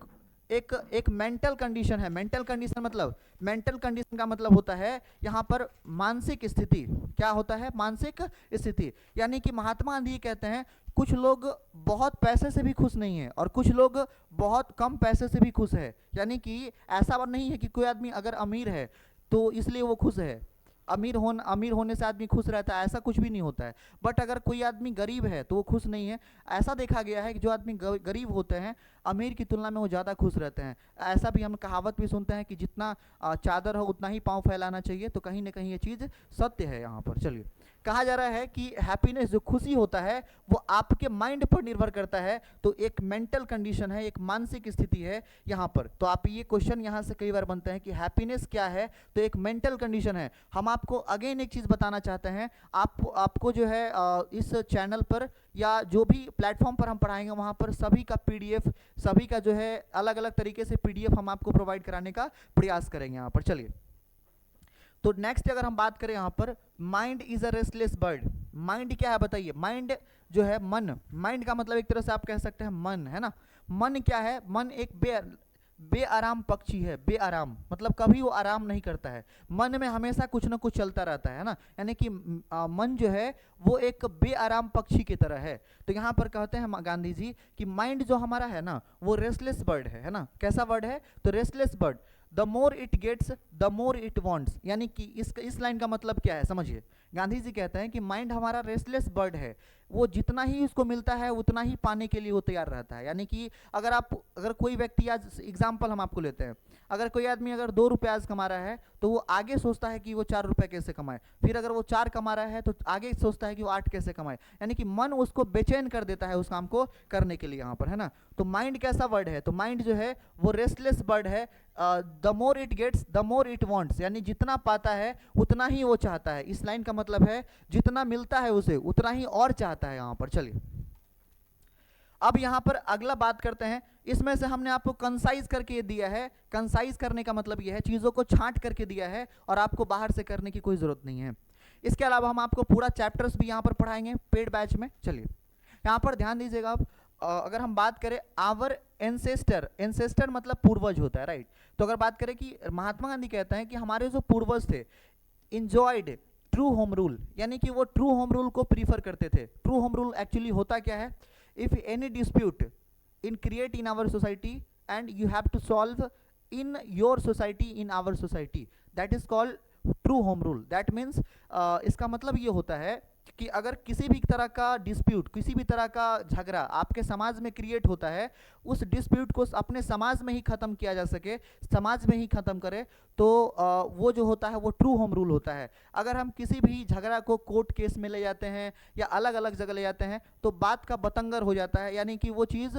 एक एक मेंटल कंडीशन है। मेंटल कंडीशन मतलब, मेंटल कंडीशन का मतलब होता है यहाँ पर मानसिक स्थिति। क्या होता है, मानसिक स्थिति। यानी कि महात्मा गांधी कहते हैं कुछ लोग बहुत पैसे से भी खुश नहीं है और कुछ लोग बहुत कम पैसे से भी खुश है। यानी कि ऐसा नहीं है कि कोई आदमी अगर अमीर है तो इसलिए वो खुश है, अमीर होने से आदमी खुश रहता है, ऐसा कुछ भी नहीं होता है। बट अगर कोई आदमी गरीब है तो वो खुश नहीं है। ऐसा देखा गया है कि जो आदमी गरीब होते हैं अमीर की तुलना में वो ज़्यादा खुश रहते हैं। ऐसा भी हम कहावत भी सुनते हैं कि जितना चादर हो उतना ही पाँव फैलाना चाहिए, तो कहीं ना कहीं ये चीज़ सत्य है यहाँ पर। चलिए, कहा जा रहा है कि हैप्पीनेस जो खुशी होता है वो आपके माइंड पर निर्भर करता है, तो एक मेंटल कंडीशन है, एक मानसिक स्थिति है यहाँ पर। तो आप ये क्वेश्चन यहाँ से कई बार बनते हैं कि हैप्पीनेस क्या है, तो एक मेंटल कंडीशन है। हम आपको अगेन एक चीज़ बताना चाहते हैं, आपको जो है इस चैनल पर या जो भी प्लेटफॉर्म पर हम पढ़ाएंगे वहाँ पर सभी का PDF, सभी का जो है अलग अलग तरीके से PDF हम आपको प्रोवाइड कराने का प्रयास करेंगे यहाँ पर। चलिए, तो नेक्स्ट अगर हम बात करें यहाँ पर, mind is a restless bird. Mind क्या है बताइए, माइंड जो है मन, माइंड का मतलब एक तरह से आप कह सकते हैं मन, है ना। मन क्या है, मन एक बेआराम पक्षी है। बेआराम मतलब कभी वो आराम नहीं करता है, मन में हमेशा कुछ ना कुछ चलता रहता है ना। यानी कि मन जो है वो एक बेआराम पक्षी की तरह है। तो यहाँ पर कहते हैं गांधी जी कि माइंड जो हमारा है ना वो रेस्टलेस बर्ड है ना। कैसा बर्ड है, तो restless bird. The more it gets the more it wants. यानी कि इस लाइन का मतलब क्या है समझिए। गांधी जी कहते हैं कि माइंड हमारा रेस्टलेस बर्ड है, वो जितना ही उसको मिलता है उतना ही पाने के लिए वो तैयार रहता है। यानी कि अगर कोई व्यक्ति, आज एग्जाम्पल हम आपको लेते हैं, अगर कोई आदमी अगर 2 रुपये आज कमा रहा है तो वो आगे सोचता है कि वो 4 रुपये कैसे कमाए, फिर अगर वो 4 कमा रहा है तो आगे सोचता है कि वो 8 कैसे कमाए। यानी कि मन उसको बेचैन कर देता है उस काम को करने के लिए यहाँ पर, है ना। तो माइंड कैसा वर्ड है, तो माइंड जो है वो रेस्टलेस बर्ड है। The more it gets the more it wants. यानी जितना पाता है उतना ही वो चाहता है। इस लाइन का मतलब है जितना मिलता है उसे उतना ही और चाहता है यहाँ पर। चलिए, अब यहाँ पर अगला बात करते हैं। इसमें से हमने आपको कंसाइज करके ये दिया है। कंसाइज करने का मतलब ये है चीज़ों को छांट करके दिया है और आपको बाहर से करने की कोई ज़रूरत नहीं है। इसके अलावा हम आपको पूरा चैप्टर्स भी यहाँ पर पढ़ाएंगे पेड बैच में। चलिए, यहाँ पर ध्यान दीजिएगा आप। अगर हम बात करें आवर एंसेस्टर मतलब पूर्वज होता है, राइट। तो अगर बात करें कि महात्मा गांधी कहते हैं कि हमारे जो पूर्वज थे इंजॉयड ट्रू होम रूल, यानी कि वो ट्रू होम रूल को प्रीफर करते थे। ट्रू होम रूल एक्चुअली होता क्या है, if any dispute in create in our society and you have to solve in your society in our society, that is called true home rule. That means इसका मतलब ये होता है कि अगर किसी भी तरह का डिस्प्यूट, किसी भी तरह का झगड़ा आपके समाज में क्रिएट होता है, उस डिस्प्यूट को अपने समाज में ही ख़त्म किया जा सके, समाज में ही ख़त्म करे, तो वो जो होता है वो ट्रू होम रूल होता है। अगर हम किसी भी झगड़ा को कोर्ट केस में ले जाते हैं या अलग अलग जगह ले जाते हैं तो बात का बतंगर हो जाता है। यानी कि वो चीज़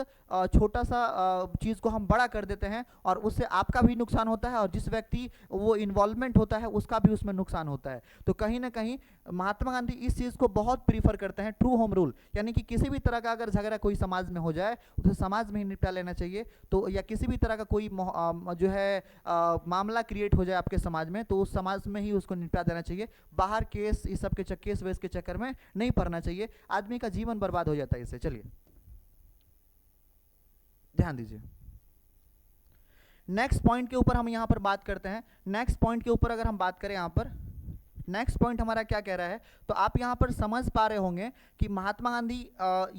छोटा सा चीज़ को हम बड़ा कर देते हैं और उससे आपका भी नुकसान होता है और जिस व्यक्ति वो इन्वॉल्वमेंट होता है उसका भी उसमें नुकसान होता है। तो कहीं ना कहीं महात्मा गांधी इस चीज़ को बहुत प्रीफर करते हैं, ट्रू होम रूल। यानी कि किसी भी तरह का अगर झगड़ा कोई समाज में हो जाए उसे समाज में ही निपटा लेना चाहिए। तो या किसी भी तरह का कोई जो है मामला क्रिएट हो जाए आपके समाज में तो उस समाज में ही उसको निपटा देना चाहिए। बाहर केस इस सब के केस वेस के चक्कर में नहीं पड़ना चाहिए, आदमी का जीवन बर्बाद हो जाता है इससे। चलिए, ध्यान दीजिए। नेक्स्ट पॉइंट के ऊपर हम यहाँ पर बात करते हैं। नेक्स्ट पॉइंट के ऊपर अगर हम बात करें, यहाँ पर नेक्स्ट पॉइंट हमारा क्या कह रहा है, तो आप यहाँ पर समझ पा रहे होंगे कि महात्मा गांधी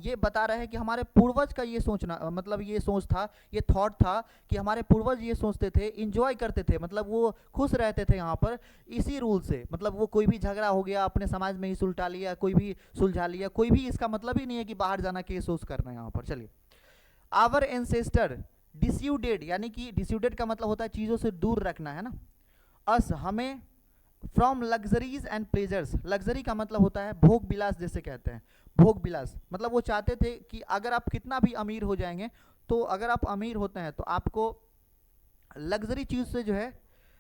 ये बता रहे हैं कि हमारे पूर्वज का ये सोचना, मतलब ये सोच था, ये थॉट था कि हमारे पूर्वज ये सोचते थे, इंजॉय करते थे, मतलब वो खुश रहते थे यहाँ पर इसी रूल से। मतलब वो कोई भी झगड़ा हो गया अपने समाज में ही सुलझा लिया, कोई भी सुलझा लिया, कोई भी इसका मतलब ही नहीं है कि बाहर जाना केस सोच करना है यहाँ पर। चलिए, आवर एंसेस्टर डिस्यूडेड, यानी कि डिस्यूडेड का मतलब होता है चीज़ों से दूर रखना, है ना। अस हमें from luxuries and pleasures, luxury का मतलब होता है भोग विलास, जैसे कहते हैं भोग विलास। मतलब वो चाहते थे कि अगर आप कितना भी अमीर हो जाएंगे, तो अगर आप अमीर होते हैं तो आपको लग्जरी चीज़ से जो है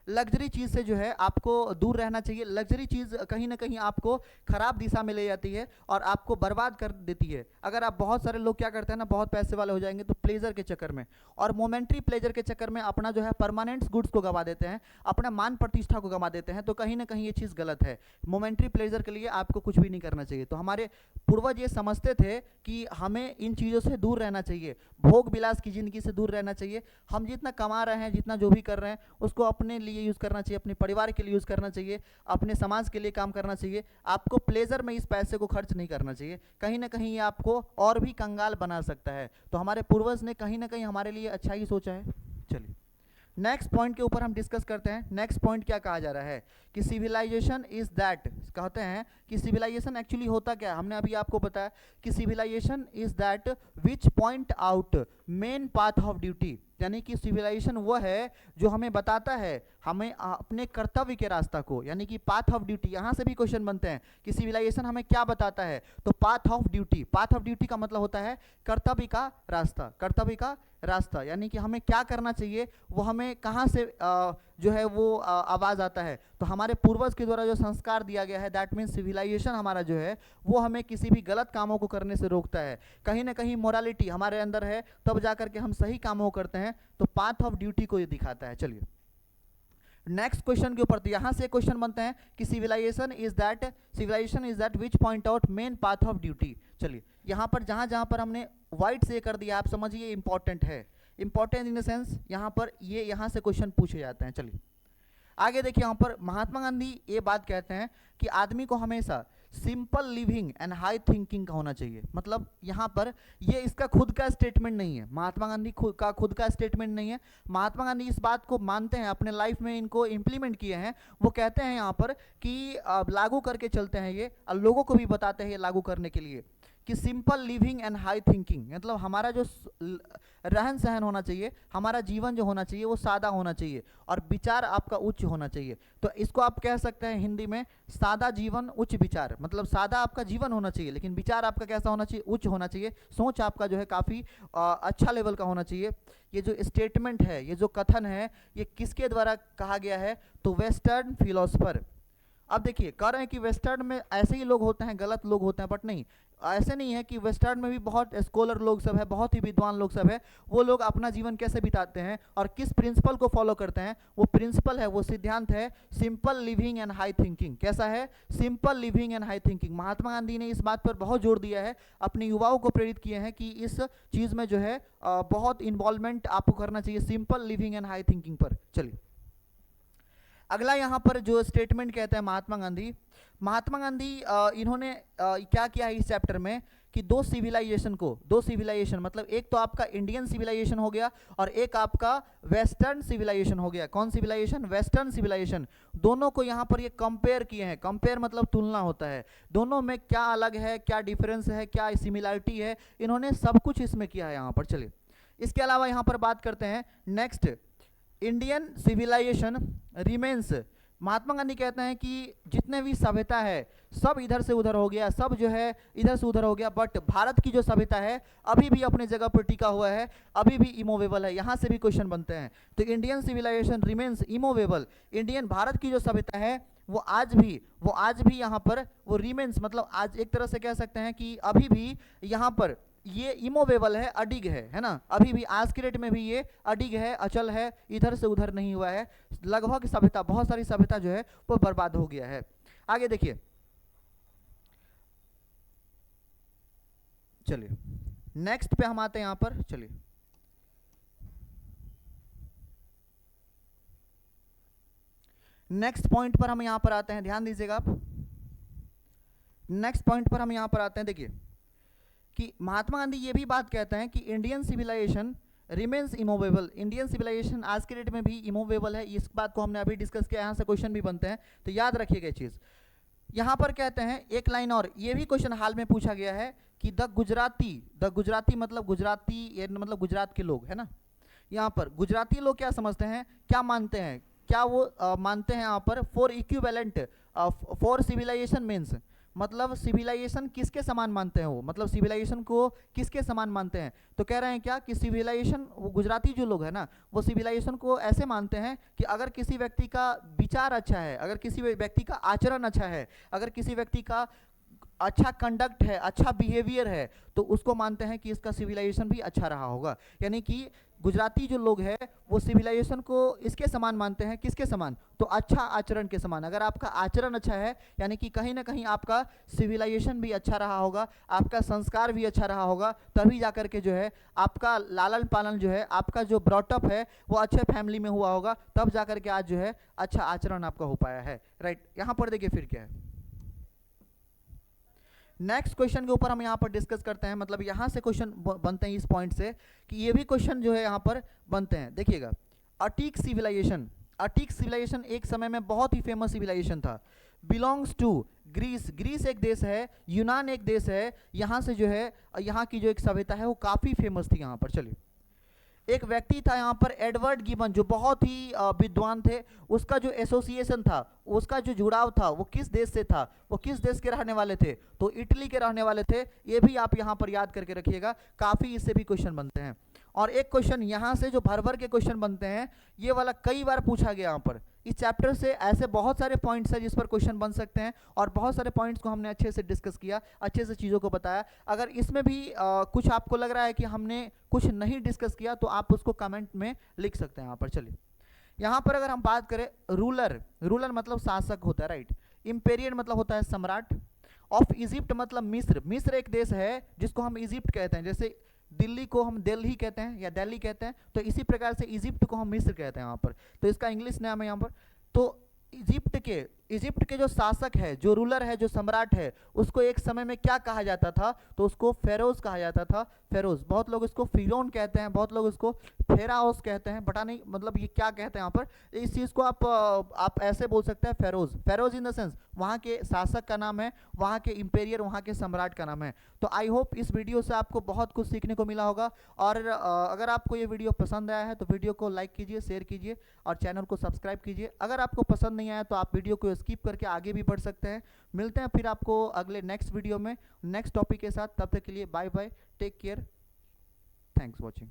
लग्जरी चीज़ से जो है आपको दूर रहना चाहिए। लग्जरी चीज़ कहीं ना कहीं आपको खराब दिशा में ले जाती है और आपको बर्बाद कर देती है। अगर आप बहुत सारे लोग क्या करते हैं ना, बहुत पैसे वाले हो जाएंगे तो प्लेजर के चक्कर में और मोमेंट्री प्लेजर के चक्कर में अपना जो है परमानेंट गुड्स को गंवा देते हैं, अपना मान प्रतिष्ठा को गंवा देते हैं। तो कहीं ना कहीं ये चीज़ गलत है। मोमेंट्री प्लेजर के लिए आपको कुछ भी नहीं करना चाहिए। तो हमारे पूर्वज ये समझते थे कि हमें इन चीज़ों से दूर रहना चाहिए, भोग विलास की ज़िंदगी से दूर रहना चाहिए। हम जितना कमा रहे हैं, जितना जो भी कर रहे हैं, उसको अपने लिए यूज़ करना चाहिए, अपने परिवार के लिए यूज़ करना चाहिए, अपने समाज के लिए काम करना चाहिए। आपको प्लेजर में इस पैसे को खर्च नहीं करना चाहिए। कहीं ना कहीं ये आपको और भी कंगाल बना सकता है। तो हमारे पूर्वज ने कहीं ना कहीं हमारे लिए अच्छा ही सोचा है। चलिए नेक्स्ट पॉइंट के ऊपर हम डिस्कस करते हैं। नेक्स्ट पॉइंट क्या कहा जा रहा है कि सिविलाइजेशन इज दैट, कहते हैं कि सिविलाइजेशन एक्चुअली होता क्या है। हमने अभी आपको बताया कि civilisation is that which point out main path of duty, यानी कि सिविलाइजेशन वो है जो हमें बताता है हमें अपने कर्तव्य के रास्ता को, यानी कि पाथ ऑफ ड्यूटी। यहाँ से भी क्वेश्चन बनते हैं कि सिविलाइजेशन हमें क्या बताता है, तो path of duty. Path of duty का मतलब होता है कर्तव्य का रास्ता, कर्तव्य का रास्ता, यानी कि हमें क्या करना चाहिए, वो हमें कहाँ से जो है वो आवाज़ आता है। तो हमारे पूर्वज के द्वारा जो संस्कार दिया गया है, दैट मीन्स सिविलाइजेशन हमारा जो है वो हमें किसी भी गलत कामों को करने से रोकता है। कहीं ना कहीं मोरालिटी हमारे अंदर है, तब जाकर के हम सही कामों को करते हैं। तो पाथ ऑफ ड्यूटी को ये दिखाता है। चलिए नेक्स्ट क्वेश्चन के ऊपर, तो यहाँ से क्वेश्चन बनते हैं कि civilisation is that which point out main path of duty. चलिए यहाँ पर जहाँ पर हमने वाइट से कर दिया, आप समझिए इंपॉर्टेंट है। इंपॉर्टेंट इन द सेंस यहाँ पर ये यहाँ से क्वेश्चन पूछे जाते हैं। चलिए आगे देखिए, यहाँ पर महात्मा गांधी ये बात कहते हैं कि आदमी को हमेशा simple living and high thinking का होना चाहिए। मतलब यहाँ पर ये इसका खुद का स्टेटमेंट नहीं है, महात्मा गांधी खुद का स्टेटमेंट नहीं है। महात्मा गांधी इस बात को मानते हैं, अपने लाइफ में इनको इम्प्लीमेंट किए हैं। वो कहते हैं यहाँ पर कि लागू करके चलते हैं ये, और लोगों को भी बताते हैं ये लागू करने के लिए कि simple living and high thinking, मतलब हमारा जो रहन सहन होना चाहिए, हमारा जीवन जो होना चाहिए वो सादा होना चाहिए और विचार आपका उच्च होना चाहिए। तो इसको आप कह सकते हैं हिंदी में सादा जीवन उच्च विचार। मतलब सादा आपका जीवन होना चाहिए, लेकिन विचार आपका कैसा होना चाहिए, उच्च होना चाहिए। सोच आपका जो है काफ़ी अच्छा लेवल का होना चाहिए। ये जो स्टेटमेंट है, ये जो कथन है, ये किसके द्वारा कहा गया है, तो वेस्टर्न फिलोसफर। अब देखिए कह रहे हैं कि वेस्टर्न में ऐसे ही लोग होते हैं, गलत लोग होते हैं, बट नहीं, ऐसे नहीं है कि वेस्टर्न में भी बहुत स्कॉलर लोग सब है, बहुत ही विद्वान लोग सब है। वो लोग अपना जीवन कैसे बिताते हैं और किस प्रिंसिपल को फॉलो करते हैं, वो प्रिंसिपल है, वो सिद्धांत है simple living and high thinking. कैसा है, simple living and high thinking. Mahatma Gandhi ने इस बात पर बहुत जोर दिया है, अपने युवाओं को प्रेरित किए हैं कि इस चीज़ में जो है बहुत इन्वॉल्वमेंट आपको करना चाहिए, simple living and high thinking पर। चलिए अगला यहाँ पर जो स्टेटमेंट कहते हैं महात्मा गांधी इन्होंने क्या किया है इस चैप्टर में कि दो सिविलाइजेशन मतलब एक तो आपका इंडियन सिविलाइजेशन हो गया और एक आपका वेस्टर्न सिविलाइजेशन हो गया। कौन सिविलाइजेशन, वेस्टर्न सिविलाइजेशन। दोनों को यहाँ पर ये कंपेयर किए हैं। कंपेयर मतलब तुलना होता है, दोनों में क्या अलग है, क्या डिफरेंस है, क्या सिमिलरिटी है, इन्होंने सब कुछ इसमें किया है यहाँ पर। चलिए इसके अलावा यहाँ पर बात करते हैं next, Indian civilisation remains. Mahatma Gandhi कहते हैं कि जितने भी सभ्यता है सब इधर से उधर हो गया, सब जो है इधर से उधर हो गया, बट भारत की जो सभ्यता है अभी भी अपने जगह पर टिका हुआ है, अभी भी इमोवेबल है। यहाँ से भी क्वेश्चन बनते हैं। तो Indian civilisation remains immovable, Indian Bharat की जो सभ्यता है वो आज भी यहाँ पर वो रिमेन्स, मतलब आज एक तरह से कह सकते हैं कि अभी भी यहाँ पर ये इमोवेबल है, अडिग है ना, अभी भी आज के डेट में भी ये अडिग है, अचल है, इधर से उधर नहीं हुआ है। लगभग सभ्यता, बहुत सारी सभ्यता जो है वो बर्बाद हो गया है। आगे देखिए, चलिए नेक्स्ट पे हम आते हैं यहाँ पर। चलिए नेक्स्ट पॉइंट पर हम यहाँ पर आते हैं, ध्यान दीजिएगा आप। नेक्स्ट पॉइंट पर हम यहाँ पर आते हैं। देखिए कि महात्मा गांधी ये भी बात कहते हैं कि Indian civilisation remains immovable. Indian civilisation आज के डेट में भी इमोवेबल है, इस बात को हमने अभी डिस्कस किया। यहाँ से क्वेश्चन भी बनते हैं, तो याद रखिएगा ये चीज़। यहाँ पर कहते हैं एक लाइन और, ये भी क्वेश्चन हाल में पूछा गया है कि द गुजराती मतलब गुजरात के लोग है ना। यहाँ पर गुजराती लोग क्या समझते हैं, क्या मानते हैं, क्या वो मानते हैं यहाँ पर for equivalent for civilisation means, मतलब सिविलाइजेशन किसके समान मानते हैं वो, मतलब सिविलाइजेशन को किसके समान मानते हैं? तो कह रहे हैं क्या कि सिविलाइजेशन, वो गुजराती जो लोग हैं ना, वो सिविलाइजेशन को ऐसे मानते हैं कि अगर किसी व्यक्ति का विचार अच्छा है, अगर किसी व्यक्ति का आचरण अच्छा है, अगर किसी व्यक्ति का अच्छा कंडक्ट है, अच्छा बिहेवियर है, तो उसको मानते हैं कि इसका सिविलाइजेशन भी अच्छा रहा होगा। यानी कि गुजराती जो लोग हैं वो सिविलाइजेशन को इसके समान मानते हैं, किसके समान? तो अच्छा आचरण के समान। अगर आपका आचरण अच्छा है यानी कि कहीं ना कहीं आपका सिविलाइजेशन भी अच्छा रहा होगा, आपका संस्कार भी अच्छा रहा होगा, तभी जाकर के जो है आपका लालन पालन जो है, आपका जो ब्रॉटअप है वो अच्छे फैमिली में हुआ होगा, तब जाकर के आज जो है अच्छा आचरण आपका हो पाया है। राइट, यहाँ पर देखिए फिर क्या है, नेक्स्ट क्वेश्चन के ऊपर हम यहाँ पर डिस्कस करते हैं। मतलब यहाँ से क्वेश्चन बनते हैं इस पॉइंट से कि ये भी क्वेश्चन जो है यहाँ पर बनते हैं। देखिएगा, अटीक सिविलाइजेशन, अटीक सिविलाइजेशन एक समय में बहुत ही फेमस सिविलाइजेशन था। बिलोंग्स टू ग्रीस, ग्रीस एक देश है, यूनान एक देश है, यहाँ से जो है यहाँ की जो एक सभ्यता है वो काफ़ी फेमस थी यहाँ पर। चलिए, एक व्यक्ति था यहाँ पर एडवर्ड गिबन, जो बहुत ही विद्वान थे। उसका जो एसोसिएशन था, उसका जो जुड़ाव था, वो किस देश से था? वो किस देश के रहने वाले थे? तो इटली के रहने वाले थे। ये भी आप यहाँ पर याद करके रखिएगा, काफ़ी इससे भी क्वेश्चन बनते हैं। और एक क्वेश्चन यहाँ से जो भर भर के क्वेश्चन बनते हैं, ये वाला कई बार पूछा गया यहाँ पर। इस चैप्टर से ऐसे बहुत सारे पॉइंट्स हैं जिस पर क्वेश्चन बन सकते हैं, और बहुत सारे पॉइंट्स को हमने अच्छे से डिस्कस किया, अच्छे से चीज़ों को बताया। अगर इसमें भी कुछ आपको लग रहा है कि हमने कुछ नहीं डिस्कस किया, तो आप उसको कमेंट में लिख सकते हैं यहाँ पर। चलिए, यहाँ पर अगर हम बात करें रूलर, रूलर मतलब शासक होता है, राइट। इम्पेरियर मतलब होता है सम्राट। ऑफ इजिप्ट मतलब मिस्र, मिस्र एक देश है जिसको हम इजिप्ट कहते हैं। जैसे दिल्ली को हम दिल्ली कहते हैं या दिल्ली कहते हैं, तो इसी प्रकार से इजिप्ट को हम मिस्र कहते हैं यहाँ पर। तो इसका इंग्लिश नाम है यहाँ पर। तो इजिप्ट के जो शासक है, जो रूलर है, जो सम्राट है, उसको एक समय में क्या कहा जाता था? तो उसको फेरोज कहा जाता था। फेरोज, बहुत लोग इसको फिरौन कहते हैं, बहुत लोग इसको फेराओस कहते हैं, पता नहीं मतलब ये क्या कहते हैं यहाँ पर। इस चीज़ को आप ऐसे बोल सकते हैं, Feroz. Feroz in the sense वहाँ के शासक का नाम है, वहाँ के इंपेरियर, वहाँ के सम्राट का नाम है। तो आई होप इस वीडियो से आपको बहुत कुछ सीखने को मिला होगा। और अगर आपको ये वीडियो पसंद आया है तो वीडियो को लाइक कीजिए, शेयर कीजिए और चैनल को सब्सक्राइब कीजिए। अगर आपको पसंद नहीं आया तो आप वीडियो को स्किप करके आगे भी बढ़ सकते हैं। मिलते हैं फिर आपको अगले नेक्स्ट वीडियो में नेक्स्ट टॉपिक के साथ। तब तक के लिए bye bye, take care, thanks watching.